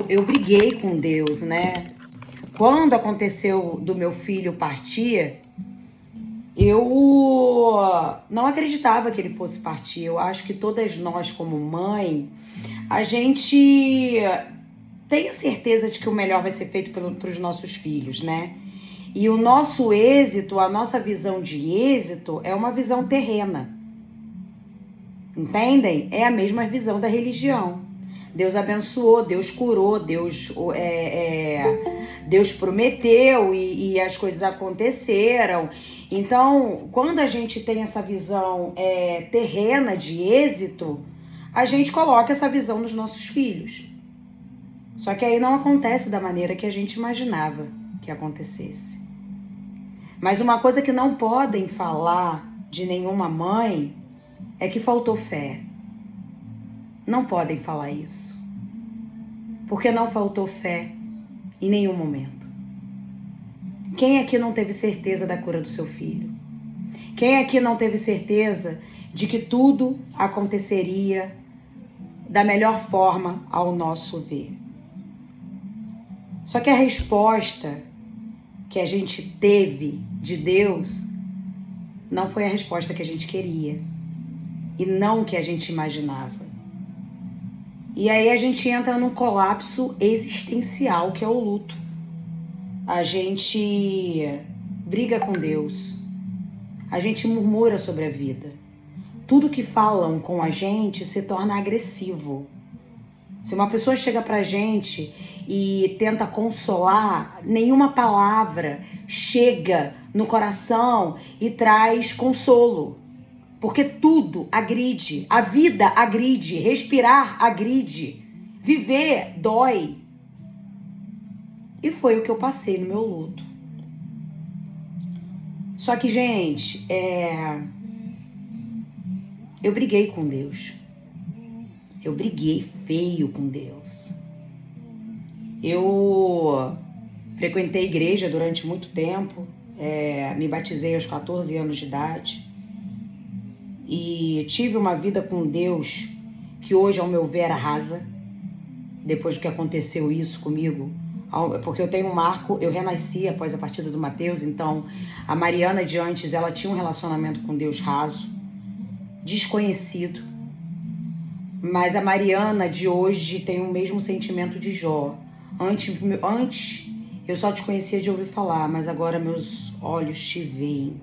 eu briguei com Deus, né? Quando aconteceu do meu filho partir, eu não acreditava que ele fosse partir. Eu acho que todas nós, como mãe, a gente tem a certeza de que o melhor vai ser feito para os nossos filhos, né? E o nosso êxito, a nossa visão de êxito é uma visão terrena. Entendem? É a mesma visão da religião. Deus abençoou, Deus curou, Deus prometeu e as coisas aconteceram. Então, quando a gente tem essa visão terrena de êxito, a gente coloca essa visão nos nossos filhos. Só que aí não acontece da maneira que a gente imaginava que acontecesse. Mas uma coisa que não podem falar de nenhuma mãe é que faltou fé. Não podem falar isso. Porque não faltou fé em nenhum momento. Quem aqui não teve certeza da cura do seu filho? Quem aqui não teve certeza de que tudo aconteceria da melhor forma ao nosso ver? Só que a resposta que a gente teve de Deus não foi a resposta que a gente queria e não que a gente imaginava. E aí a gente entra num colapso existencial, que é o luto. A gente briga com Deus. A gente murmura sobre a vida. Tudo que falam com a gente se torna agressivo. Se uma pessoa chega pra gente e tenta consolar, nenhuma palavra chega no coração e traz consolo. Porque tudo agride, a vida agride, respirar agride, viver dói. E foi o que eu passei no meu luto. Só que, gente, eu briguei com Deus. Eu briguei feio com Deus. Eu frequentei a igreja durante muito tempo, me batizei aos 14 anos de idade. E tive uma vida com Deus que hoje, ao meu ver, era rasa. Depois do que aconteceu isso comigo. Porque eu tenho um marco, eu renasci após a partida do Mateus. Então, a Mariana de antes, ela tinha um relacionamento com Deus raso, desconhecido. Mas a Mariana de hoje tem o mesmo sentimento de Jó. Antes eu só te conhecia de ouvir falar, mas agora meus olhos te veem.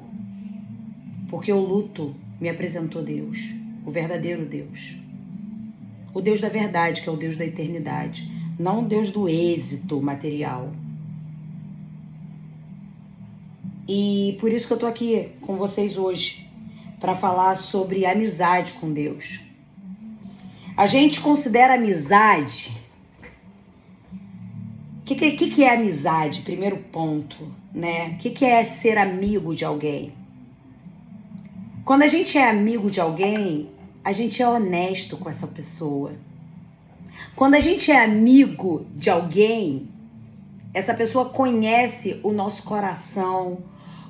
Porque o luto me apresentou Deus, o verdadeiro Deus. O Deus da verdade, que é o Deus da eternidade. Não o Deus do êxito material. E por isso que eu tô aqui com vocês hoje, para falar sobre amizade com Deus. A gente considera amizade... O que é amizade? Primeiro ponto, né? O que é ser amigo de alguém? Quando a gente é amigo de alguém, a gente é honesto com essa pessoa. Quando a gente é amigo de alguém, essa pessoa conhece o nosso coração,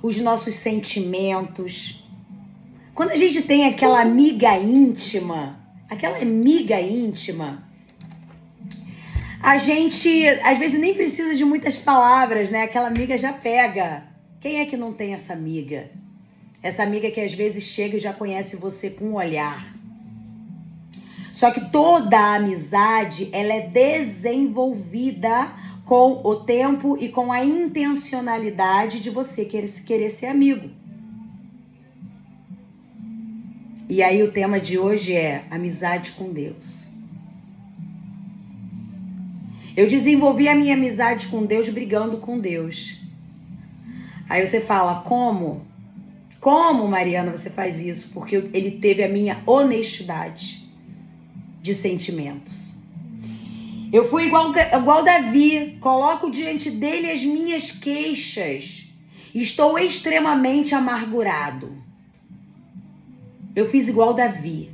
os nossos sentimentos. Quando a gente tem aquela amiga íntima, a gente às vezes nem precisa de muitas palavras, né? Aquela amiga já pega. Quem é que não tem essa amiga? Essa amiga que às vezes chega e já conhece você com um olhar. Só que toda a amizade, ela é desenvolvida com o tempo e com a intencionalidade de você querer ser amigo. E aí o tema de hoje é amizade com Deus. Eu desenvolvi a minha amizade com Deus brigando com Deus. Aí você fala, como? Como, Mariana, você faz isso? Porque ele teve a minha honestidade de sentimentos. Eu fui igual Davi, coloco diante dele as minhas queixas. Estou extremamente amargurado. Eu fiz igual Davi.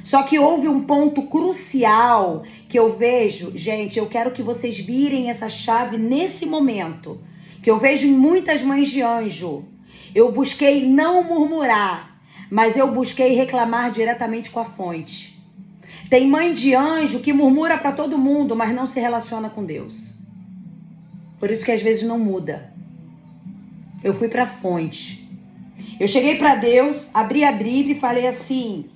Só que houve um ponto crucial que eu vejo, gente, eu quero que vocês virem essa chave nesse momento, que eu vejo em muitas mães de anjo. Eu busquei não murmurar, mas eu busquei reclamar diretamente com a fonte. Tem mãe de anjo que murmura para todo mundo, mas não se relaciona com Deus. Por isso que às vezes não muda. Eu fui para a fonte. Eu cheguei para Deus, abri a Bíblia e falei assim: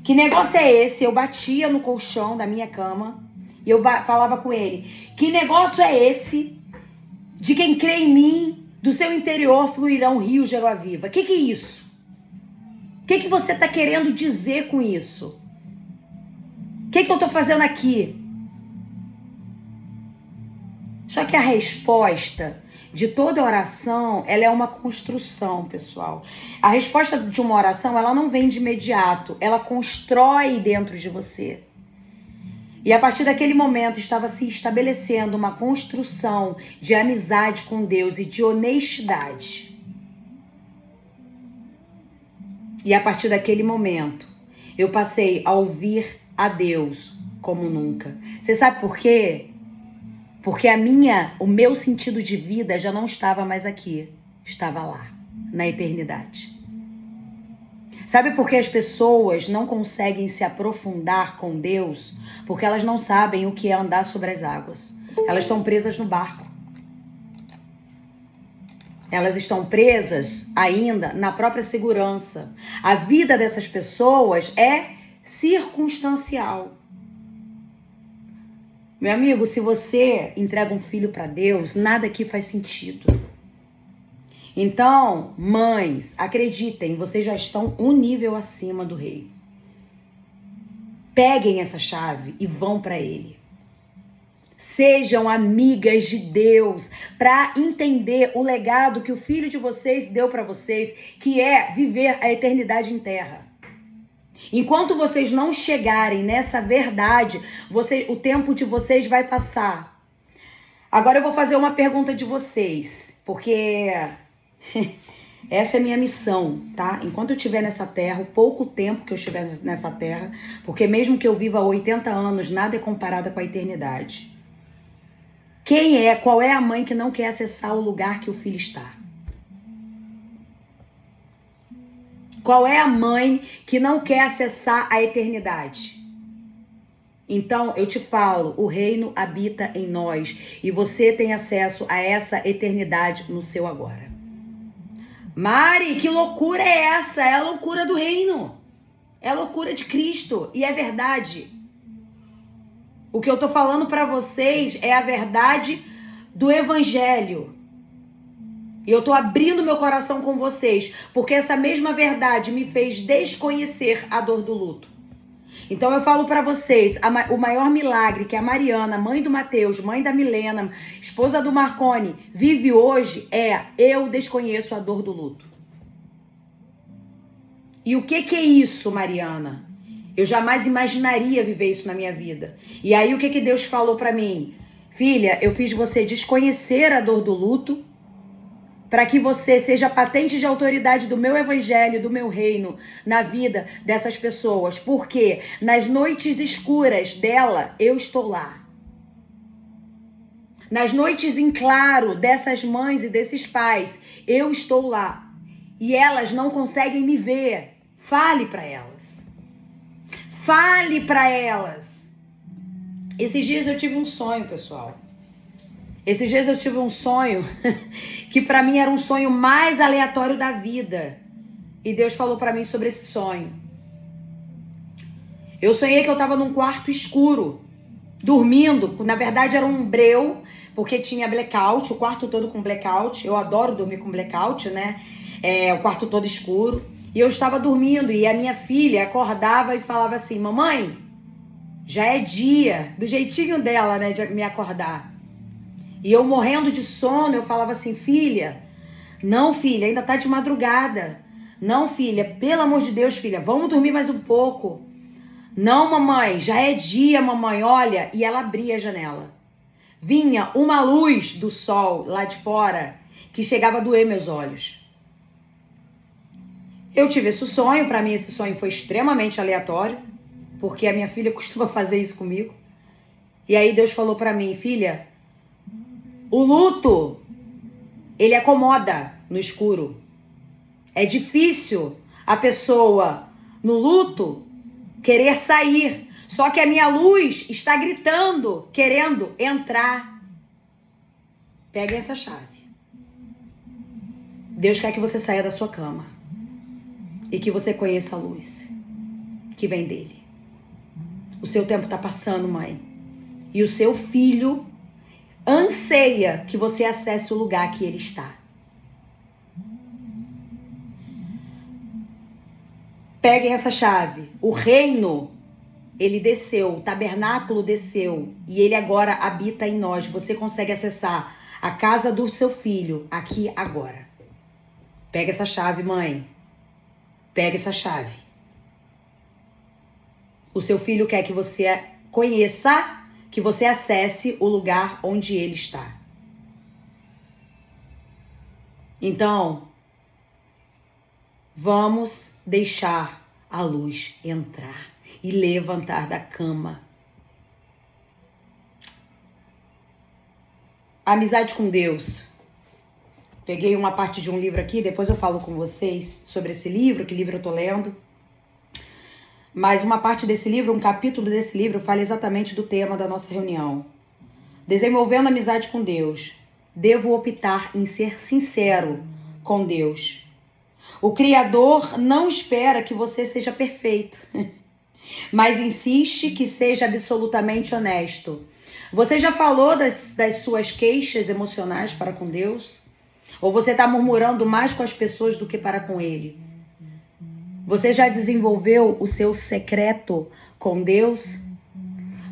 que negócio é esse? Eu batia no colchão da minha cama e eu falava com ele: que negócio é esse de quem crê em mim, do seu interior fluirão rios de água viva? Que é isso? O que você está querendo dizer com isso? O que eu estou fazendo aqui? Só que a resposta de toda oração, ela é uma construção, pessoal. A resposta de uma oração, ela não vem de imediato, ela constrói dentro de você. E a partir daquele momento estava se estabelecendo uma construção de amizade com Deus e de honestidade. E a partir daquele momento, eu passei a ouvir a Deus como nunca. Você sabe por quê? Porque o meu sentido de vida já não estava mais aqui, estava lá, na eternidade. Sabe por que as pessoas não conseguem se aprofundar com Deus? Porque elas não sabem o que é andar sobre as águas. Elas estão presas no barco. Elas estão presas ainda na própria segurança. A vida dessas pessoas é circunstancial. Meu amigo, se você entrega um filho para Deus, nada aqui faz sentido. Então, mães, acreditem, vocês já estão um nível acima do rei. Peguem essa chave e vão para ele. Sejam amigas de Deus para entender o legado que o filho de vocês deu para vocês, que é viver a eternidade em terra. Enquanto vocês não chegarem nessa verdade, o tempo de vocês vai passar. Agora eu vou fazer uma pergunta de vocês, porque essa é a minha missão, tá? Enquanto eu estiver nessa terra, o pouco tempo que eu estiver nessa terra, porque mesmo que eu viva 80 anos, nada é comparado com a eternidade. Qual é a mãe que não quer acessar o lugar que o filho está? Qual é a mãe que não quer acessar a eternidade? Então, eu te falo, o reino habita em nós e você tem acesso a essa eternidade no seu agora. Mari, que loucura é essa? É a loucura do reino. É a loucura de Cristo e é verdade. O que eu tô falando para vocês é a verdade do evangelho. E eu tô abrindo meu coração com vocês, porque essa mesma verdade me fez desconhecer a dor do luto. Então eu falo pra vocês, o maior milagre que a Mariana, mãe do Mateus, mãe da Milena, esposa do Marconi, vive hoje é: eu desconheço a dor do luto. E o que é isso, Mariana? Eu jamais imaginaria viver isso na minha vida. E aí o que Deus falou pra mim? Filha, eu fiz você desconhecer a dor do luto, para que você seja patente de autoridade do meu evangelho, do meu reino, na vida dessas pessoas. Porque nas noites escuras dela, eu estou lá. Nas noites em claro dessas mães e desses pais, eu estou lá. E elas não conseguem me ver. Fale para elas. Fale para elas. Esses dias eu tive um sonho, pessoal. Esses dias eu tive um sonho que para mim era um sonho mais aleatório da vida. E Deus falou para mim sobre esse sonho. Eu sonhei que eu tava num quarto escuro, dormindo. Na verdade era um breu, porque tinha blackout, o quarto todo com blackout. Eu adoro dormir com blackout, né? O quarto todo escuro. E eu estava dormindo e a minha filha acordava e falava assim: mamãe, já é dia. Do jeitinho dela, né, de me acordar. E eu morrendo de sono, eu falava assim: filha, não, filha, ainda tá de madrugada. Não, filha, pelo amor de Deus, filha, vamos dormir mais um pouco. Não, mamãe, já é dia, mamãe, olha. E ela abria a janela. Vinha uma luz do sol lá de fora que chegava a doer meus olhos. Eu tive esse sonho, pra mim esse sonho foi extremamente aleatório, porque a minha filha costuma fazer isso comigo. E aí Deus falou pra mim: filha, o luto, ele acomoda no escuro. É difícil a pessoa, no luto, querer sair. Só que a minha luz está gritando, querendo entrar. Pegue essa chave. Deus quer que você saia da sua cama e que você conheça a luz que vem dele. O seu tempo está passando, mãe. E o seu filho anseia que você acesse o lugar que ele está. Peguem essa chave. O reino, ele desceu, o tabernáculo desceu e ele agora habita em nós. Você consegue acessar a casa do seu filho aqui agora. Pega essa chave, mãe. Pega essa chave. O seu filho quer que você conheça, que você acesse o lugar onde ele está. Então, vamos deixar a luz entrar e levantar da cama. Amizade com Deus. Peguei uma parte de um livro aqui, depois eu falo com vocês sobre esse livro, que livro eu tô lendo. Mas uma parte desse livro, um capítulo desse livro, fala exatamente do tema da nossa reunião. Desenvolvendo amizade com Deus. Devo optar em ser sincero com Deus. O Criador não espera que você seja perfeito, mas insiste que seja absolutamente honesto. Você já falou das suas queixas emocionais para com Deus? Ou você está murmurando mais com as pessoas do que para com Ele? Você já desenvolveu o seu secreto com Deus?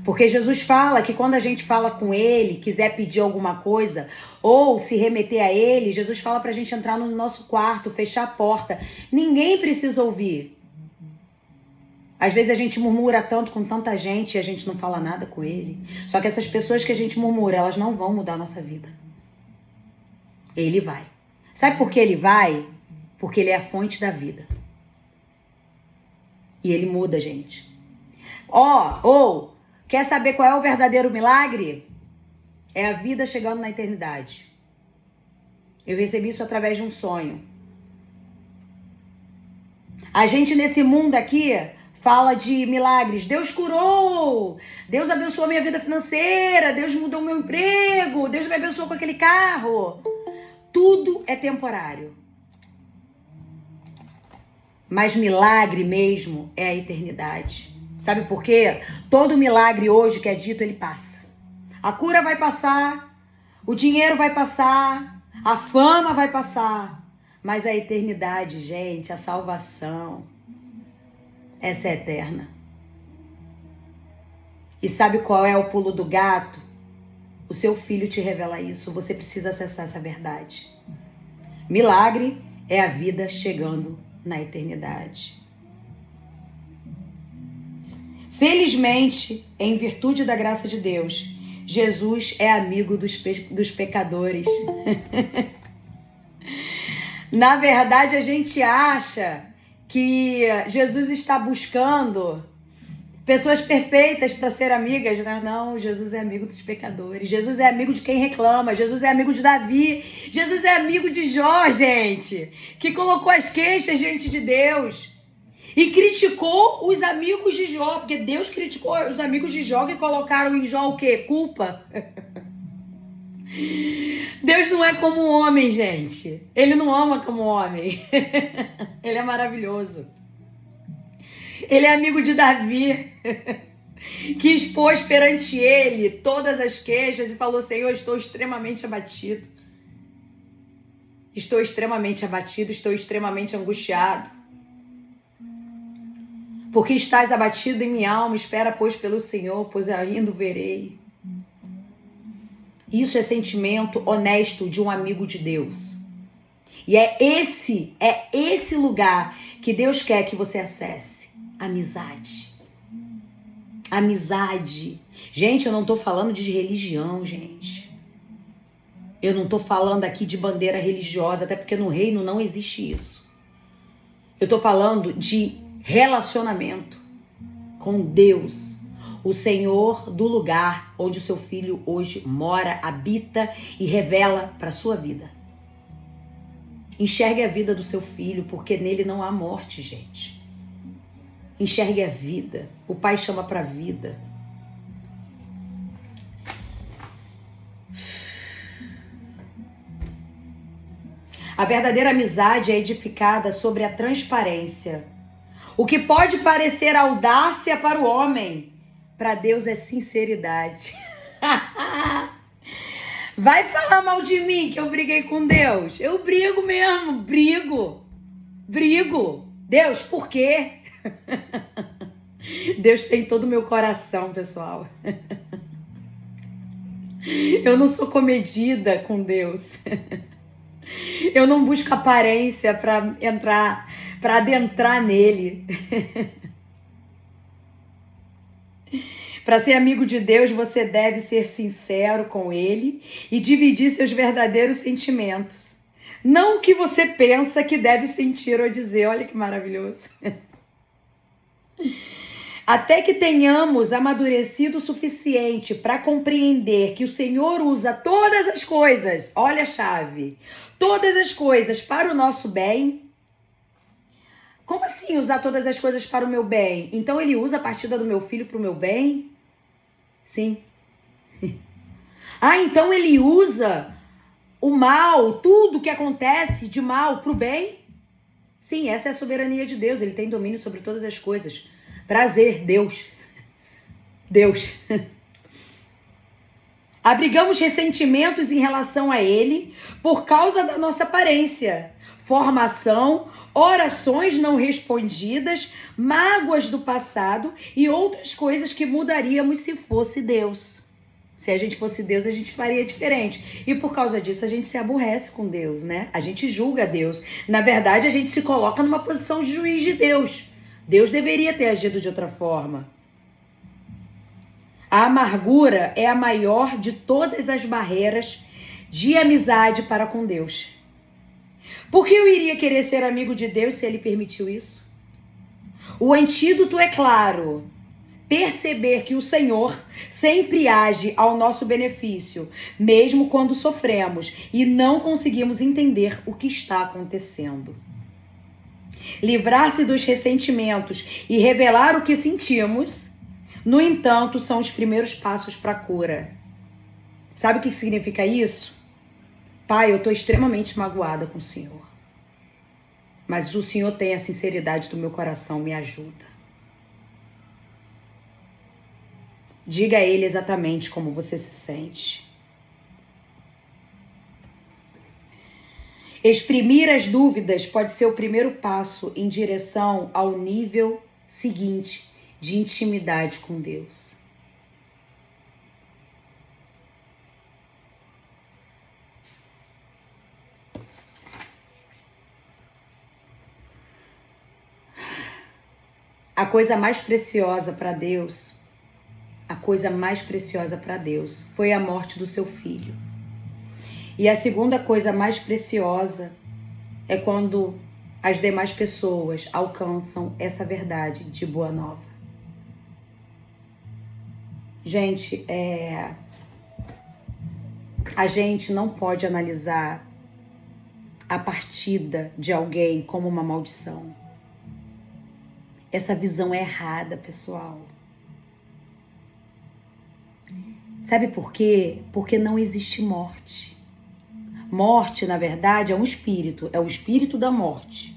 Porque Jesus fala que quando a gente fala com Ele, quiser pedir alguma coisa, ou se remeter a Ele, Jesus fala pra gente entrar no nosso quarto, fechar a porta. Ninguém precisa ouvir. Às vezes a gente murmura tanto com tanta gente e a gente não fala nada com Ele. Só que essas pessoas que a gente murmura, elas não vão mudar a nossa vida. Ele vai. Sabe por que Ele vai? Porque Ele é a fonte da vida. E Ele muda, gente. Quer saber qual é o verdadeiro milagre? É a vida chegando na eternidade. Eu recebi isso através de um sonho. A gente nesse mundo aqui fala de milagres. Deus curou, Deus abençoou minha vida financeira, Deus mudou meu emprego, Deus me abençoou com aquele carro. Tudo é temporário. Mas milagre mesmo é a eternidade. Sabe por quê? Todo milagre hoje que é dito, ele passa. A cura vai passar, o dinheiro vai passar, a fama vai passar. Mas a eternidade, gente, a salvação, essa é eterna. E sabe qual é o pulo do gato? O seu filho te revela isso. Você precisa acessar essa verdade. Milagre é a vida chegando na eternidade. Felizmente, em virtude da graça de Deus, Jesus é amigo dos pecadores. Na verdade, a gente acha que Jesus está buscando pessoas perfeitas para ser amigas, né? Não, Jesus é amigo dos pecadores. Jesus é amigo de quem reclama. Jesus é amigo de Davi. Jesus é amigo de Jó, gente, que colocou as queixas diante de Deus e criticou os amigos de Jó, porque Deus criticou os amigos de Jó que colocaram em Jó o quê? Culpa. Deus não é como um homem, gente. Ele não ama como homem. Ele é maravilhoso. Ele é amigo de Davi, que expôs perante ele todas as queixas e falou: Senhor, estou extremamente abatido. Estou extremamente abatido, estou extremamente angustiado. Porque estás abatido em minha alma, espera, pois, pelo Senhor, pois ainda o verei. Isso é sentimento honesto de um amigo de Deus. E é esse lugar que Deus quer que você acesse. Amizade. Amizade. Gente, eu não tô falando de religião, gente. Eu não tô falando aqui de bandeira religiosa, até porque no reino não existe isso. Eu tô falando de relacionamento com Deus, o Senhor do lugar onde o seu filho hoje mora, habita e revela para sua vida. Enxergue a vida do seu filho, porque nele não há morte, gente. Enxergue a vida. O Pai chama para a vida. A verdadeira amizade é edificada sobre a transparência. O que pode parecer audácia para o homem, para Deus é sinceridade. Vai falar mal de mim que eu briguei com Deus? Eu brigo mesmo, brigo. Deus, por quê? Deus tem todo o meu coração, pessoal. Eu não sou comedida com Deus. Eu não busco aparência para adentrar nele. Para ser amigo de Deus, você deve ser sincero com ele e dividir seus verdadeiros sentimentos. Não o que você pensa que deve sentir ou dizer. Olha que maravilhoso. Até que tenhamos amadurecido o suficiente para compreender que o Senhor usa todas as coisas, olha a chave, todas as coisas para o nosso bem. Como assim usar todas as coisas para o meu bem? Então ele usa a partida do meu filho para o meu bem? Sim. Então ele usa o mal, tudo que acontece de mal para o bem? Sim, essa é a soberania de Deus, ele tem domínio sobre todas as coisas. Prazer, Deus. Abrigamos ressentimentos em relação a ele por causa da nossa aparência, formação, orações não respondidas, mágoas do passado e outras coisas que mudaríamos se fosse Deus. Se a gente fosse Deus, a gente faria diferente. E por causa disso, a gente se aborrece com Deus, né? A gente julga Deus. Na verdade, a gente se coloca numa posição de juiz de Deus. Deus deveria ter agido de outra forma. A amargura é a maior de todas as barreiras de amizade para com Deus. Por que eu iria querer ser amigo de Deus se ele permitiu isso? O antídoto é claro. Perceber que o Senhor sempre age ao nosso benefício, mesmo quando sofremos e não conseguimos entender o que está acontecendo. Livrar-se dos ressentimentos e revelar o que sentimos, no entanto, são os primeiros passos para a cura. Sabe o que significa isso? Pai, eu estou extremamente magoada com o Senhor. Mas o Senhor tem a sinceridade do meu coração, me ajuda. Diga a Ele exatamente como você se sente. Exprimir as dúvidas pode ser o primeiro passo em direção ao nível seguinte de intimidade com Deus. A coisa mais preciosa para Deus, foi a morte do seu filho. E a segunda coisa mais preciosa é quando as demais pessoas alcançam essa verdade de boa nova. Gente, a gente não pode analisar a partida de alguém como uma maldição. Essa visão é errada, pessoal. Sabe por quê? Porque não existe morte. Morte, na verdade, é um espírito, é o espírito da morte.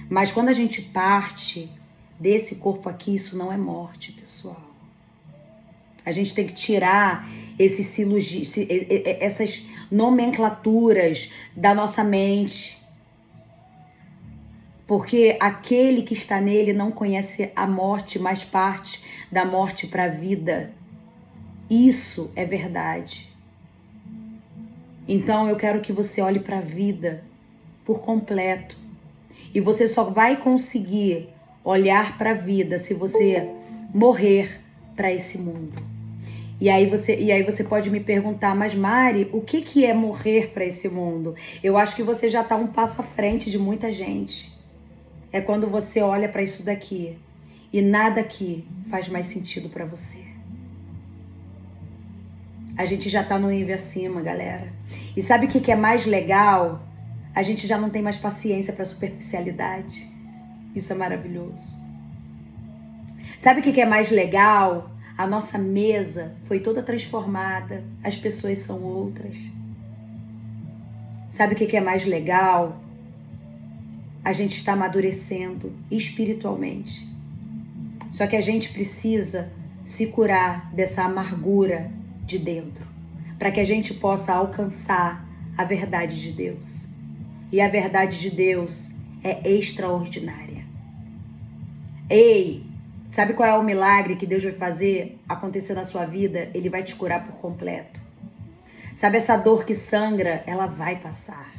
Mas quando a gente parte desse corpo aqui, isso não é morte, pessoal. A gente tem que tirar essas nomenclaturas da nossa mente. Porque aquele que está nele não conhece a morte, mas parte da morte para a vida. Isso é verdade. Então eu quero que você olhe para a vida por completo. E você só vai conseguir olhar para a vida se você morrer para esse mundo. E aí você pode me perguntar, mas Mari, o que é morrer para esse mundo? Eu acho que você já está um passo à frente de muita gente. É quando você olha para isso daqui e nada aqui faz mais sentido para você. A gente já tá no nível acima, galera. E sabe o que é mais legal? A gente já não tem mais paciência para superficialidade. Isso é maravilhoso. Sabe o que é mais legal? A nossa mesa foi toda transformada, as pessoas são outras. Sabe o que é mais legal? A gente está amadurecendo espiritualmente. Só que a gente precisa se curar dessa amargura de dentro, para que a gente possa alcançar a verdade de Deus. E a verdade de Deus é extraordinária. Ei, sabe qual é o milagre que Deus vai fazer acontecer na sua vida? Ele vai te curar por completo. Sabe essa dor que sangra? Ela vai passar.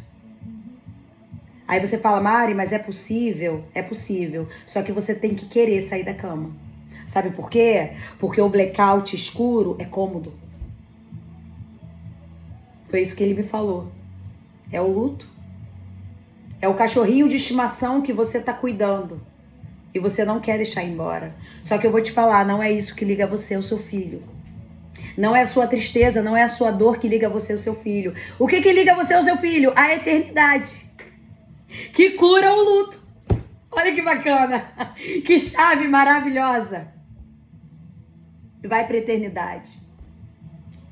Aí você fala, Mari, mas é possível? É possível. Só que você tem que querer sair da cama. Sabe por quê? Porque o blackout escuro é cômodo. Foi isso que ele me falou. É o luto. É o cachorrinho de estimação que você tá cuidando. E você não quer deixar embora. Só que eu vou te falar, não é isso que liga você ao seu filho. Não é a sua tristeza, não é a sua dor que liga você ao seu filho. O que liga você ao seu filho? A eternidade. Que cura o luto. Olha que bacana. Que chave maravilhosa. Vai para a eternidade.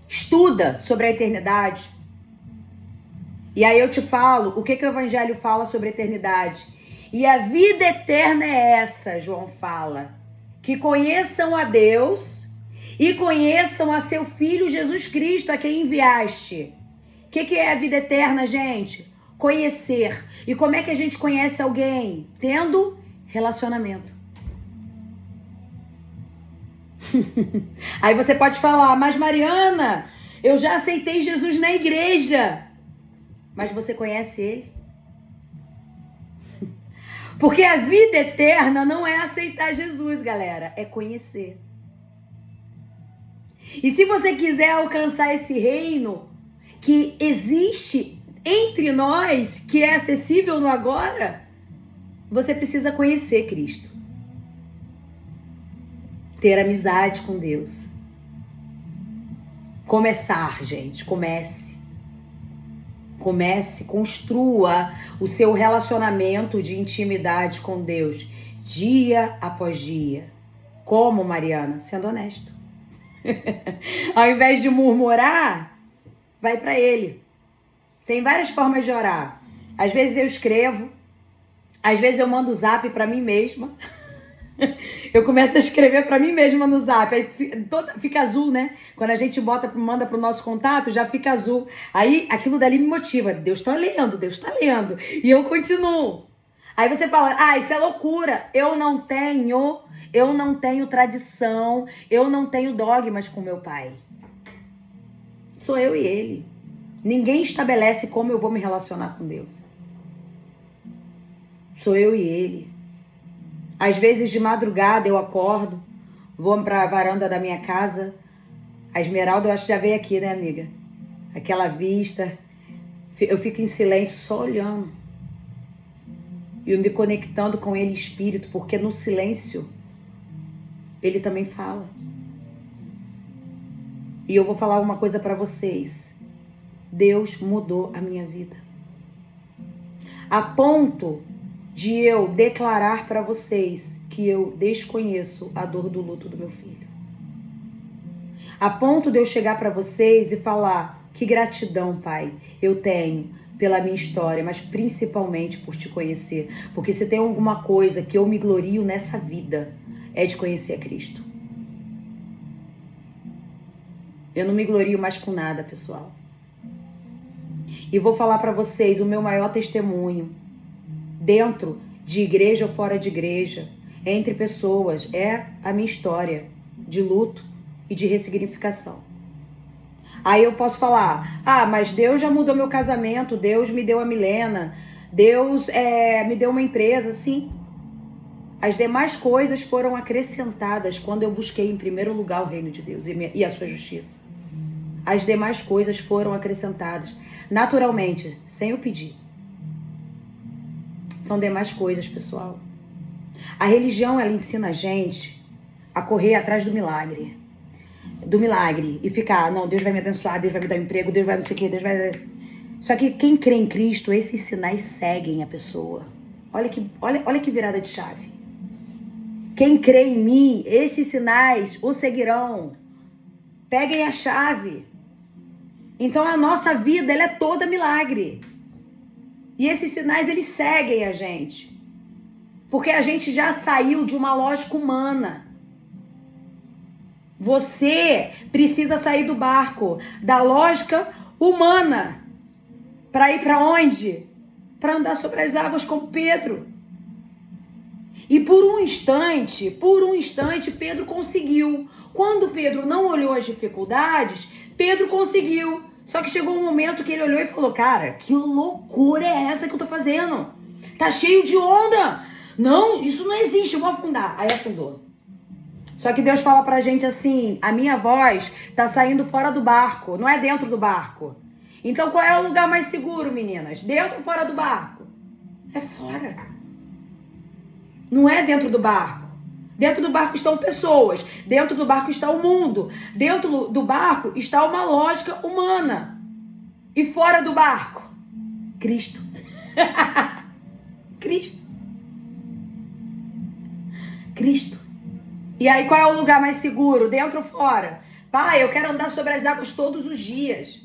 Estuda sobre a eternidade. E aí eu te falo o que o Evangelho fala sobre a eternidade. E a vida eterna é essa, João fala. Que conheçam a Deus e conheçam a seu Filho Jesus Cristo, a quem enviaste. O que é a vida eterna, gente? Conhecer. E como é que a gente conhece alguém? Tendo relacionamento. Aí você pode falar, mas Mariana, eu já aceitei Jesus na igreja. Mas você conhece ele? Porque a vida eterna não é aceitar Jesus, galera, é conhecer. E se você quiser alcançar esse reino que existe entre nós, que é acessível no agora, você precisa conhecer Cristo. Ter amizade com Deus. Começar, gente, comece. Comece, construa o seu relacionamento de intimidade com Deus, dia após dia. Como, Mariana? Sendo honesto. Ao invés de murmurar, vai para Ele. Tem várias formas de orar. Às vezes eu escrevo, às vezes eu mando zap para mim mesma. Eu começo a escrever para mim mesma no zap, aí fica azul, né? Quando a gente manda pro nosso contato, já fica azul. Aí aquilo dali me motiva. Deus tá lendo, Deus tá lendo. E eu continuo. Aí você fala, isso é loucura. Eu não tenho tradição, eu não tenho dogmas com meu pai. Sou eu e ele. Ninguém estabelece como eu vou me relacionar com Deus. Sou eu e ele. Às vezes de madrugada eu acordo, vou para a varanda da minha casa. A Esmeralda, eu acho que já veio aqui, né, amiga? Aquela vista. Eu fico em silêncio só olhando. E eu me conectando com ele espírito, porque no silêncio ele também fala. E eu vou falar uma coisa para vocês. Deus mudou a minha vida. A ponto de eu declarar para vocês que eu desconheço a dor do luto do meu filho. A ponto de eu chegar para vocês e falar, que gratidão, Pai, eu tenho pela minha história, mas principalmente por te conhecer. Porque se tem alguma coisa que eu me glorio nessa vida, é de conhecer a Cristo. Eu não me glorio mais com nada, pessoal. E vou falar para vocês o meu maior testemunho. Dentro de igreja ou fora de igreja, entre pessoas, é a minha história de luto e de ressignificação. Aí eu posso falar, mas Deus já mudou meu casamento, Deus me deu a Milena, Deus me deu uma empresa, sim. As demais coisas foram acrescentadas quando eu busquei em primeiro lugar o reino de Deus e a sua justiça. As demais coisas foram acrescentadas naturalmente, sem eu pedir. São demais coisas, pessoal. A religião, ela ensina a gente a correr atrás do milagre. E ficar, não, Deus vai me abençoar, Deus vai me dar um emprego, Deus vai não sei o quê, Deus vai... Só que quem crê em Cristo, esses sinais seguem a pessoa. Olha que virada de chave. Quem crê em mim, esses sinais o seguirão. Peguem a chave. Então a nossa vida, ela é toda milagre. E esses sinais, eles seguem a gente. Porque a gente já saiu de uma lógica humana. Você precisa sair do barco, da lógica humana. Para ir para onde? Para andar sobre as águas como Pedro. E por um instante, Pedro conseguiu. Quando Pedro não olhou as dificuldades, Pedro conseguiu. Só que chegou um momento que ele olhou e falou, cara, que loucura é essa que eu tô fazendo? Tá cheio de onda. Não, isso não existe, eu vou afundar. Aí afundou. Só que Deus fala pra gente assim, a minha voz tá saindo fora do barco, não é dentro do barco. Então qual é o lugar mais seguro, meninas? Dentro ou fora do barco? É fora. Não é dentro do barco. Dentro do barco estão pessoas. Dentro do barco está o mundo. Dentro do barco está uma lógica humana. E fora do barco, Cristo. Cristo. Cristo. E aí qual é o lugar mais seguro? Dentro ou fora? Pai, eu quero andar sobre as águas todos os dias.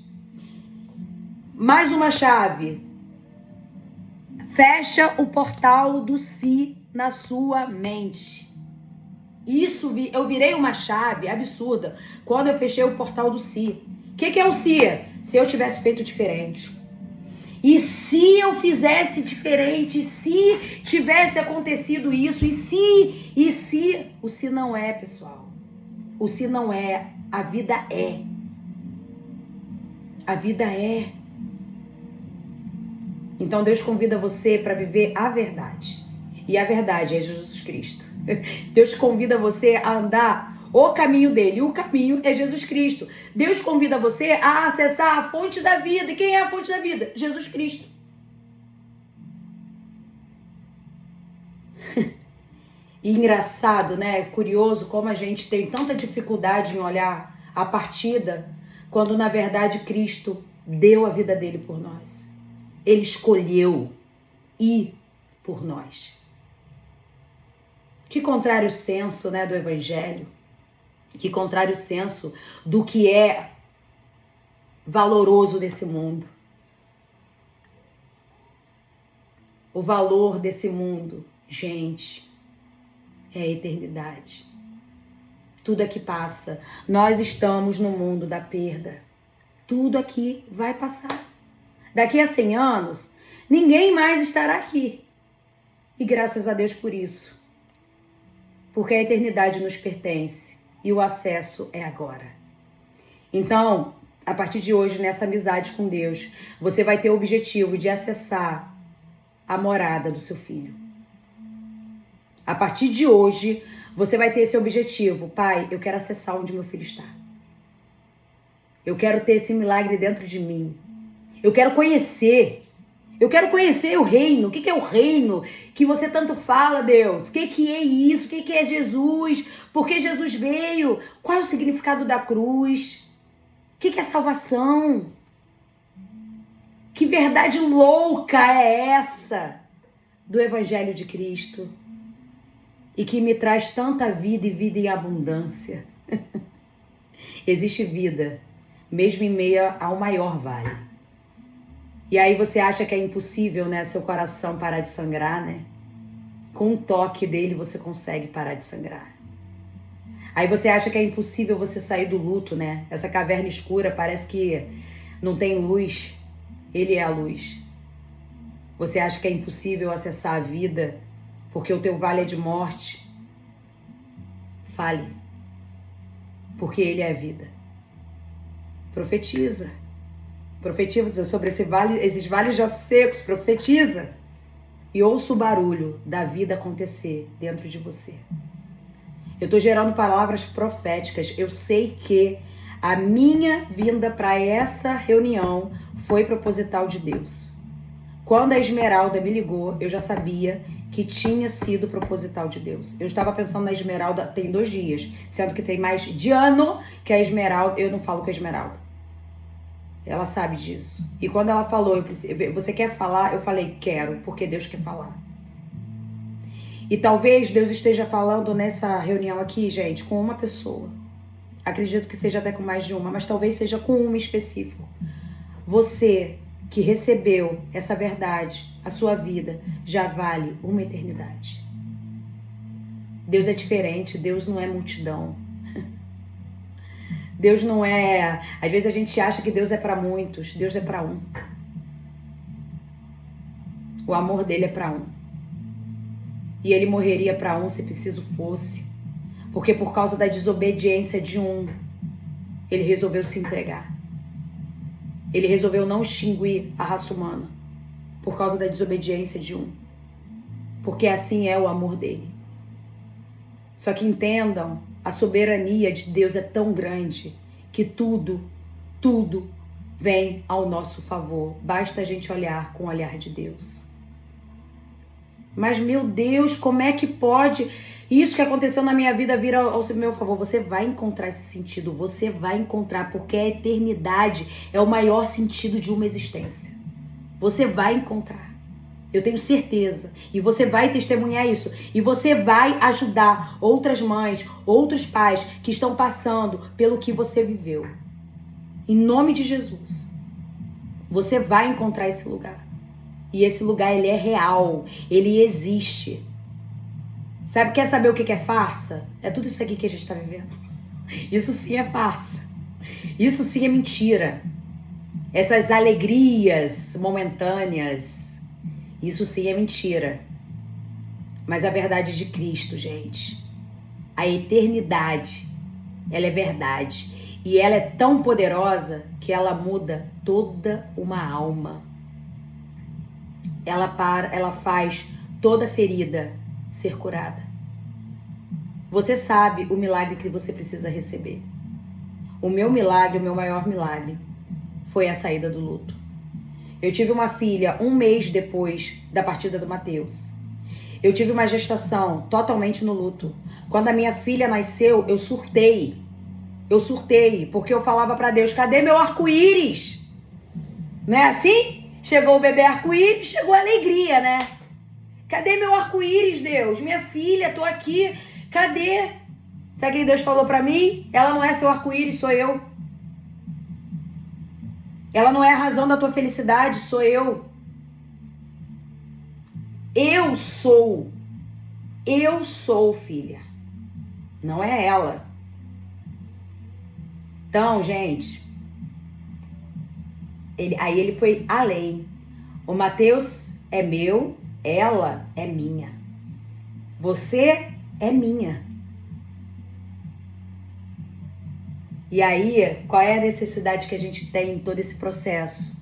Mais uma chave. Fecha o portal do si na sua mente. Isso, eu virei uma chave absurda quando eu fechei o portal do si. O que é o si? Se eu tivesse feito diferente. E se eu fizesse diferente? Se tivesse acontecido isso? E se? O si não é, pessoal. O si não é. A vida é. A vida é. Então Deus convida você para viver a verdade. E a verdade é Jesus Cristo. Deus convida você a andar o caminho dele. E o caminho é Jesus Cristo. Deus convida você a acessar a fonte da vida. E quem é a fonte da vida? Jesus Cristo. E engraçado, né? Curioso como a gente tem tanta dificuldade em olhar a partida, quando na verdade Cristo deu a vida dele por nós. Ele escolheu ir por nós. Que contrário senso, né, do evangelho. Que contrário senso do que é valoroso desse mundo. O valor desse mundo, gente, é a eternidade. Tudo aqui passa. Nós estamos no mundo da perda. Tudo aqui vai passar. Daqui a 100 anos, ninguém mais estará aqui. E graças a Deus por isso. Porque a eternidade nos pertence e o acesso é agora. Então, a partir de hoje, nessa amizade com Deus, você vai ter o objetivo de acessar a morada do seu filho. A partir de hoje, você vai ter esse objetivo. Pai, eu quero acessar onde meu filho está. Eu quero ter esse milagre dentro de mim. Eu quero conhecer. Eu quero conhecer o reino. O que é o reino que você tanto fala, Deus? O que é isso? O que é Jesus? Por que Jesus veio? Qual é o significado da cruz? O que é salvação? Que verdade louca é essa do Evangelho de Cristo? E que me traz tanta vida e vida em abundância. Existe vida, mesmo em meio ao maior vale. E aí você acha que é impossível, né, seu coração parar de sangrar, né? Com um toque dele você consegue parar de sangrar. Aí você acha que é impossível você sair do luto, né? Essa caverna escura parece que não tem luz. Ele é a luz. Você acha que é impossível acessar a vida porque o teu vale é de morte? Fale. Porque ele é a vida. Profetiza. Profetiza sobre esses vales de ossos secos. Profetiza. E ouça o barulho da vida acontecer dentro de você. Eu estou gerando palavras proféticas. Eu sei que a minha vinda para essa reunião foi proposital de Deus. Quando a Esmeralda me ligou, eu já sabia que tinha sido proposital de Deus. Eu estava pensando na Esmeralda tem 2 dias, sendo que tem mais de ano que a Esmeralda... Eu não falo com a Esmeralda. Ela sabe disso. E quando ela falou, você quer falar? Eu falei, quero, porque Deus quer falar. E talvez Deus esteja falando nessa reunião aqui, gente, com uma pessoa. Acredito que seja até com mais de uma, mas talvez seja com uma específico. Você que recebeu essa verdade, a sua vida já vale uma eternidade. Deus é diferente, Deus não é multidão. Deus não é... Às vezes a gente acha que Deus é para muitos, Deus é para um. O amor dele é para um. E ele morreria para um se preciso fosse. Porque por causa da desobediência de um, ele resolveu se entregar. Ele resolveu não extinguir a raça humana por causa da desobediência de um. Porque assim é o amor dele. Só que entendam, a soberania de Deus é tão grande que tudo vem ao nosso favor. Basta a gente olhar com o olhar de Deus. Mas, meu Deus, como é que pode isso que aconteceu na minha vida vir ao meu favor? Você vai encontrar esse sentido, você vai encontrar, porque a eternidade é o maior sentido de uma existência. Você vai encontrar. Eu tenho certeza. E você vai testemunhar isso. E você vai ajudar outras mães, outros pais que estão passando pelo que você viveu. Em nome de Jesus. Você vai encontrar esse lugar. E esse lugar, ele é real. Ele existe. Quer saber o que é farsa? É tudo isso aqui que a gente está vivendo. Isso sim é farsa. Isso sim é mentira. Essas alegrias momentâneas, isso sim é mentira. Mas a verdade de Cristo, gente, a eternidade, ela é verdade. E ela é tão poderosa que ela muda toda uma alma. Ela faz toda ferida ser curada. Você sabe o milagre que você precisa receber. O meu milagre, o meu maior milagre, foi a saída do luto. Eu tive uma filha 1 mês depois da partida do Mateus. Eu tive uma gestação totalmente no luto. Quando a minha filha nasceu, eu surtei. Porque eu falava pra Deus, cadê meu arco-íris? Não é assim? Chegou o bebê arco-íris, chegou a alegria, né? Cadê meu arco-íris, Deus? Minha filha, tô aqui. Cadê? Sabe o que Deus falou pra mim? Ela não é seu arco-íris, sou eu. Ela não é a razão da tua felicidade, sou eu. Eu sou, filha. Não é ela. Então, gente, ele foi além. O Mateus é meu, ela é minha. Você é minha. E aí, qual é a necessidade que a gente tem em todo esse processo?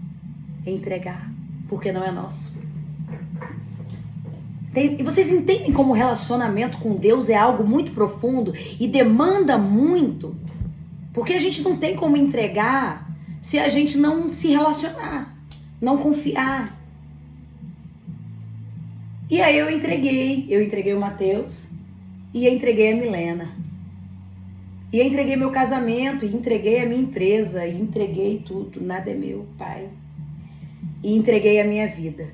Entregar, porque não é nosso. E vocês entendem como o relacionamento com Deus é algo muito profundo e demanda muito? Porque a gente não tem como entregar se a gente não se relacionar, não confiar. E aí eu entreguei o Mateus e entreguei a Milena. E entreguei meu casamento, e entreguei a minha empresa, e entreguei tudo, nada é meu, Pai. E entreguei a minha vida.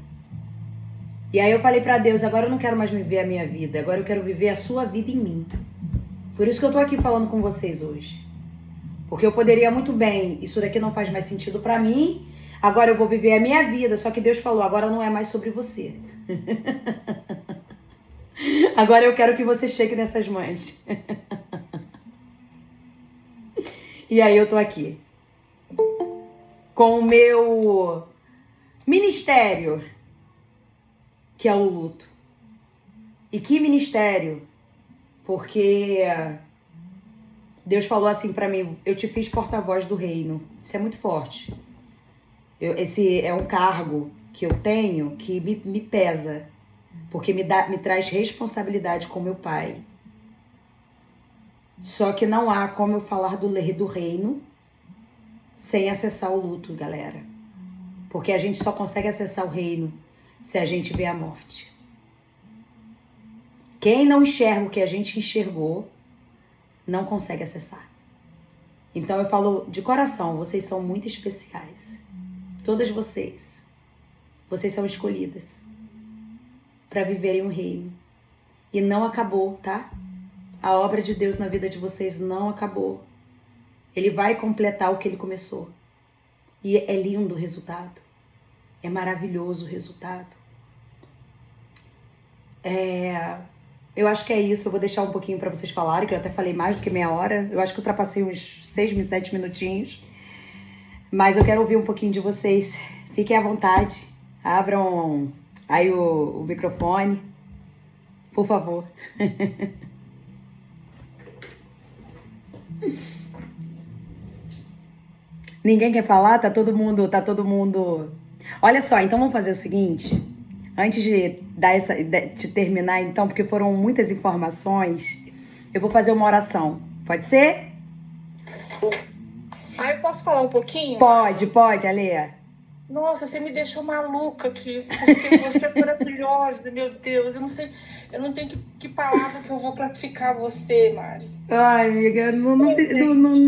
E aí eu falei pra Deus, agora eu não quero mais viver a minha vida, agora eu quero viver a sua vida em mim. Por isso que eu tô aqui falando com vocês hoje. Porque eu poderia muito bem, isso daqui não faz mais sentido pra mim, agora eu vou viver a minha vida, só que Deus falou, agora não é mais sobre você. Agora eu quero que você chegue nessas mães. E aí eu tô aqui. Com o meu ministério, que é o luto. E que ministério? Porque Deus falou assim pra mim, eu te fiz porta-voz do reino. Isso é muito forte. Esse é um cargo que eu tenho que me pesa. Porque me traz responsabilidade com meu pai. Só que não há como eu falar do reino sem acessar o luto, galera. Porque a gente só consegue acessar o reino se a gente vê a morte. Quem não enxerga o que a gente enxergou, não consegue acessar. Então eu falo de coração, vocês são muito especiais. Todas vocês. Vocês são escolhidas para viverem o reino. E não acabou, tá? A obra de Deus na vida de vocês não acabou. Ele vai completar o que ele começou. E é lindo o resultado. É maravilhoso o resultado. Eu acho que é isso. Eu vou deixar um pouquinho para vocês falarem, que eu até falei mais do que meia hora. Eu acho que eu ultrapassei uns 6, 7 minutinhos. Mas eu quero ouvir um pouquinho de vocês. Fiquem à vontade. Abram aí o microfone. Por favor. Ninguém quer falar? Tá todo mundo... Olha só, então vamos fazer o seguinte. Antes de de terminar, então, porque foram muitas informações, eu vou fazer uma oração. Pode ser? Ah, eu posso falar um pouquinho? Pode, Alê. Nossa, você me deixou maluca aqui, porque você é maravilhosa, meu Deus. Eu não sei, eu não tenho que palavra que eu vou classificar você, Mari. Ai, amiga, não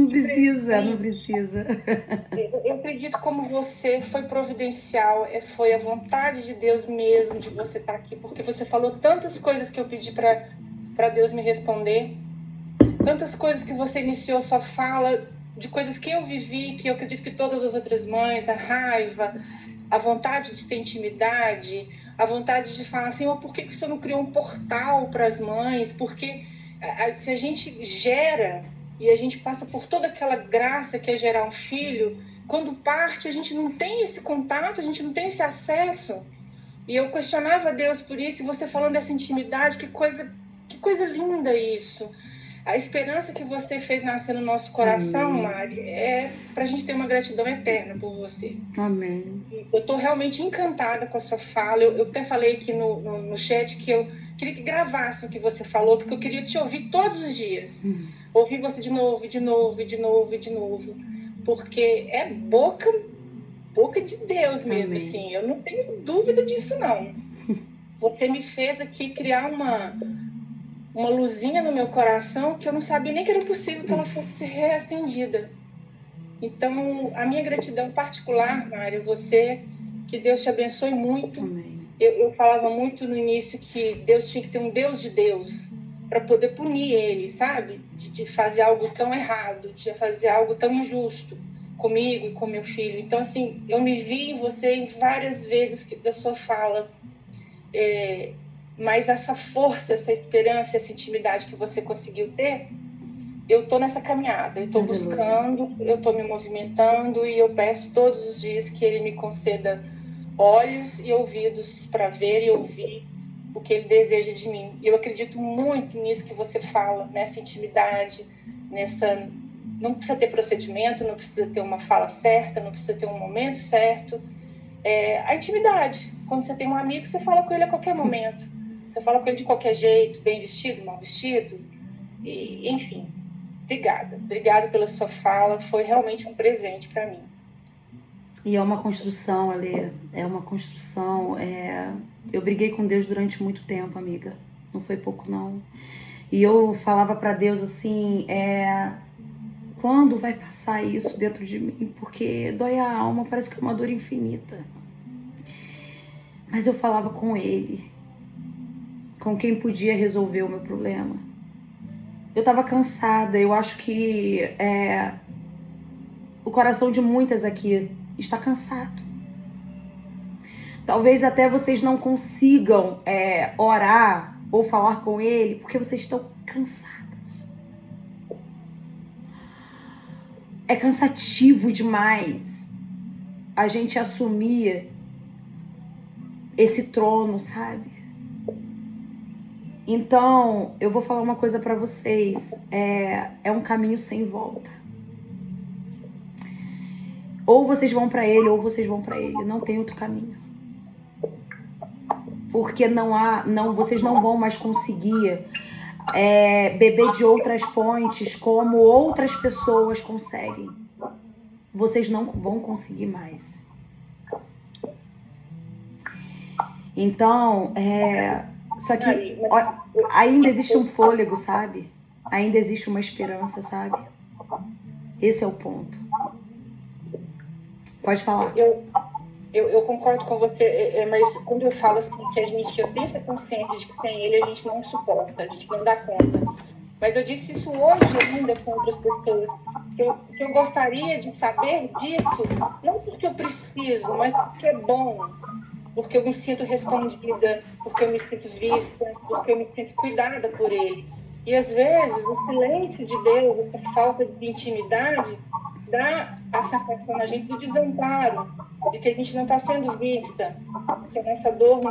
precisa, não precisa. Eu acredito como você foi providencial, foi a vontade de Deus mesmo de você estar aqui, porque você falou tantas coisas que eu pedi para Deus me responder, tantas coisas que você iniciou sua fala, de coisas que eu vivi, que eu acredito que todas as outras mães, a raiva, a vontade de ter intimidade, a vontade de falar assim, por que o Senhor não criou um portal para as mães? Porque se a gente gera e a gente passa por toda aquela graça que é gerar um filho, quando parte a gente não tem esse contato, a gente não tem esse acesso. E eu questionava Deus por isso, e você falando dessa intimidade, que coisa linda isso. A esperança que você fez nascer no nosso coração, Mari, é pra gente ter uma gratidão eterna por você. Amém. Eu tô realmente encantada com a sua fala. Eu até falei aqui no chat que eu queria que gravasse o que você falou, porque eu queria te ouvir todos os dias. Ouvir você de novo, de novo, de novo, de novo. Porque é boca de Deus mesmo, Amém. assim. Eu não tenho dúvida disso, não. Você me fez aqui criar uma luzinha no meu coração que eu não sabia nem que era possível que ela fosse reacendida. Então, a minha gratidão particular, Mário, você, que Deus te abençoe muito. Amém. Eu falava muito no início que Deus tinha que ter um Deus de Deus para poder punir ele, sabe? De fazer algo tão errado, de fazer algo tão injusto comigo e com meu filho. Então, assim, eu me vi em você em várias vezes da sua fala. Mas essa força, essa esperança, essa intimidade que você conseguiu ter, eu tô nessa caminhada, eu tô buscando, eu tô me movimentando e eu peço todos os dias que ele me conceda olhos e ouvidos para ver e ouvir o que ele deseja de mim. E eu acredito muito nisso que você fala, nessa intimidade, nessa... Não precisa ter procedimento, não precisa ter uma fala certa, não precisa ter um momento certo. A intimidade. Quando você tem um amigo, você fala com ele a qualquer momento. Você fala com ele de qualquer jeito, bem vestido, mal vestido. E, enfim, obrigada pela sua fala. Foi realmente um presente para mim. E é uma construção, Alê. É uma construção. Eu briguei com Deus durante muito tempo, amiga. Não foi pouco, não. E eu falava para Deus assim, quando vai passar isso dentro de mim? Porque dói a alma, parece que é uma dor infinita. Mas eu falava com Ele, com quem podia resolver o meu problema. Eu tava cansada, eu acho que o coração de muitas aqui está cansado. Talvez até vocês não consigam orar ou falar com Ele, porque vocês estão cansadas. É cansativo demais a gente assumir esse trono, sabe? Então, eu vou falar uma coisa pra vocês. É um caminho sem volta. Ou vocês vão pra Ele, ou vocês vão pra Ele. Não tem outro caminho. Porque vocês não vão mais conseguir beber de outras fontes como outras pessoas conseguem. Vocês não vão conseguir mais. Então, só que ainda existe um fôlego, sabe? Ainda existe uma esperança, sabe? Esse é o ponto. Pode falar. Eu concordo com você, mas quando eu falo assim que eu tenho essa consciência de que sem ele a gente não suporta, a gente não dá conta. Mas eu disse isso hoje ainda com outras pessoas, que eu gostaria de saber disso, não porque eu preciso, mas porque é bom, porque eu me sinto respondida, porque eu me sinto vista, porque eu me sinto cuidada por ele. E às vezes o silêncio de Deus, essa falta de intimidade, dá a sensação na gente do desamparo, de que a gente não está sendo vista, que a nossa dor não